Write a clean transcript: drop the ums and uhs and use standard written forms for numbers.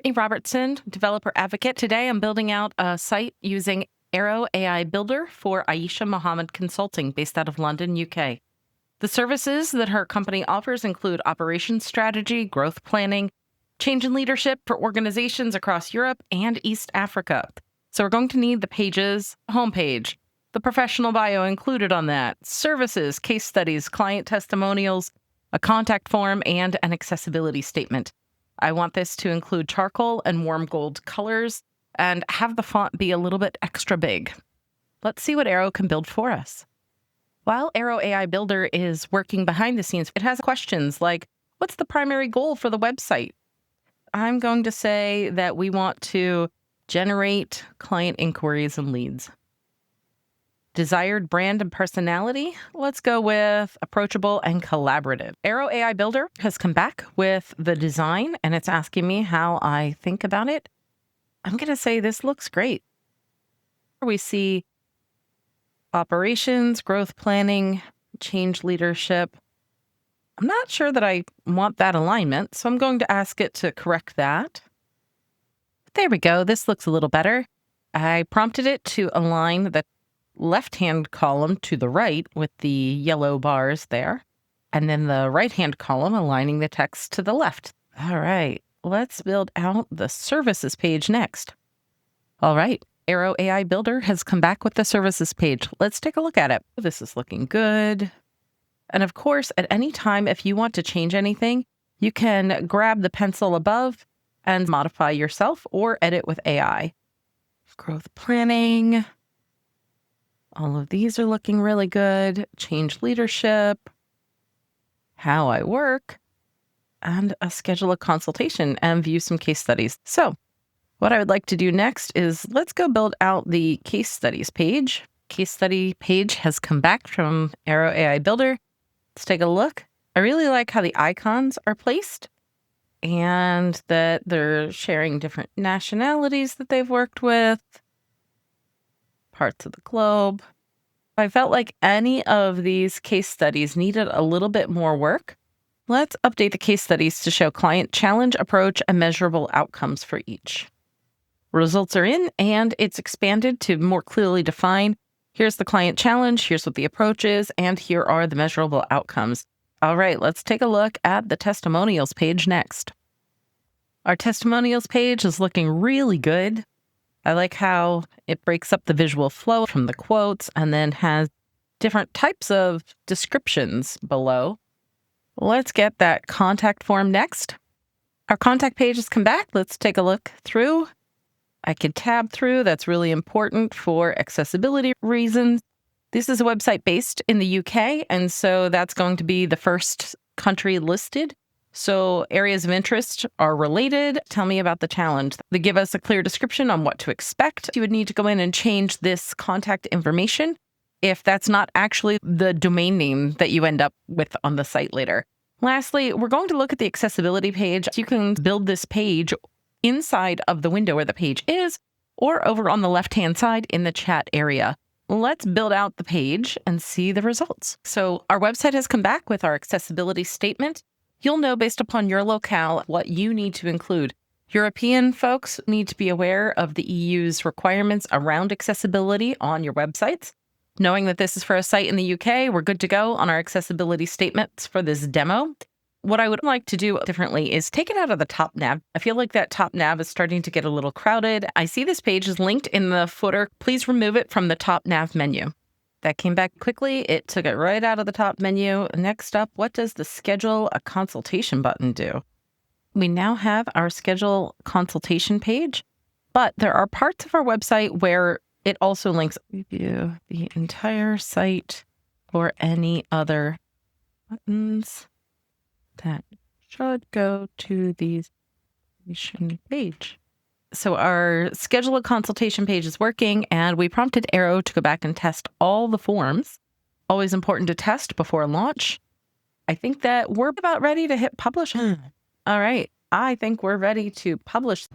Brittany Robertson, developer advocate. Today, I'm building out a site using Aero AI Builder for Aisha Mohammed Consulting, based out of London, UK. The services that her company offers include operations strategy, growth planning, change in leadership for organizations across Europe and East Africa. So we're going to need the pages, homepage, the professional bio included on that, services, case studies, client testimonials, a contact form, and an accessibility statement. I want this to include charcoal and warm gold colors and have the font be a little bit extra big. Let's see what Aero can build for us. While Aero AI Builder is working behind the scenes, it has questions like, what's the primary goal for the website? I'm going to say that we want to generate client inquiries and leads. Desired brand and personality, let's go with approachable and collaborative. Aero AI Builder has come back with the design, and it's asking me how I think about it. I'm going to say this looks great. We see operations, growth planning, change leadership. I'm not sure that I want that alignment, so I'm going to ask it to correct that. There we go. This looks a little better. I prompted it to align the left-hand column to the right with the yellow bars there, and then the right-hand column aligning the text to the left. All right, let's build out the services page next. All right, Aero AI Builder has come back with the services page. Let's take a look at it. This is looking good. And of course, at any time, if you want to change anything, you can grab the pencil above and modify yourself or edit with AI. Growth planning. All of these are looking really good. Change leadership, how I work, and schedule a consultation and view some case studies. So what I would like to do next is let's go build out the case studies page. Case study page has come back from Aero AI Builder. Let's take a look. I really like how the icons are placed and that they're sharing different nationalities that they've worked with, parts of the globe. I felt like any of these case studies needed a little bit more work. Let's update the case studies to show client challenge, approach, and measurable outcomes for each. Results are in, and it's expanded to more clearly define. Here's the client challenge, here's what the approach is, and here are the measurable outcomes. All right, let's take a look at the testimonials page next. Our testimonials page is looking really good. I like how it breaks up the visual flow from the quotes and then has different types of descriptions below. Let's get that contact form next. Our contact page has come back. Let's take a look through. I could tab through. That's really important for accessibility reasons. This is a website based in the UK, and so that's going to be the first country listed. So areas of interest are related. Tell me about the challenge. They give us a clear description on what to expect. You would need to go in and change this contact information if that's not actually the domain name that you end up with on the site later. Lastly, we're going to look at the accessibility page. You can build this page inside of the window where the page is, or over on the left-hand side in the chat area. Let's build out the page and see the results. So our website has come back with our accessibility statement. You'll know based upon your locale what you need to include. European folks need to be aware of the EU's requirements around accessibility on your websites. Knowing that this is for a site in the UK, we're good to go on our accessibility statements for this demo. What I would like to do differently is take it out of the top nav. I feel like that top nav is starting to get a little crowded. I see this page is linked in the footer. Please remove it from the top nav menu. That came back quickly. It took it right out of the top menu. Next up, what does the schedule a consultation button do? We now have our schedule consultation page, but there are parts of our website where it also links review the entire site or any other buttons that should go to the consultation page. So our schedule a consultation page is working, and we prompted Aero to go back and test all the forms. Always important to test before launch. I think that we're about ready to hit publish. All right. I think we're ready to publish.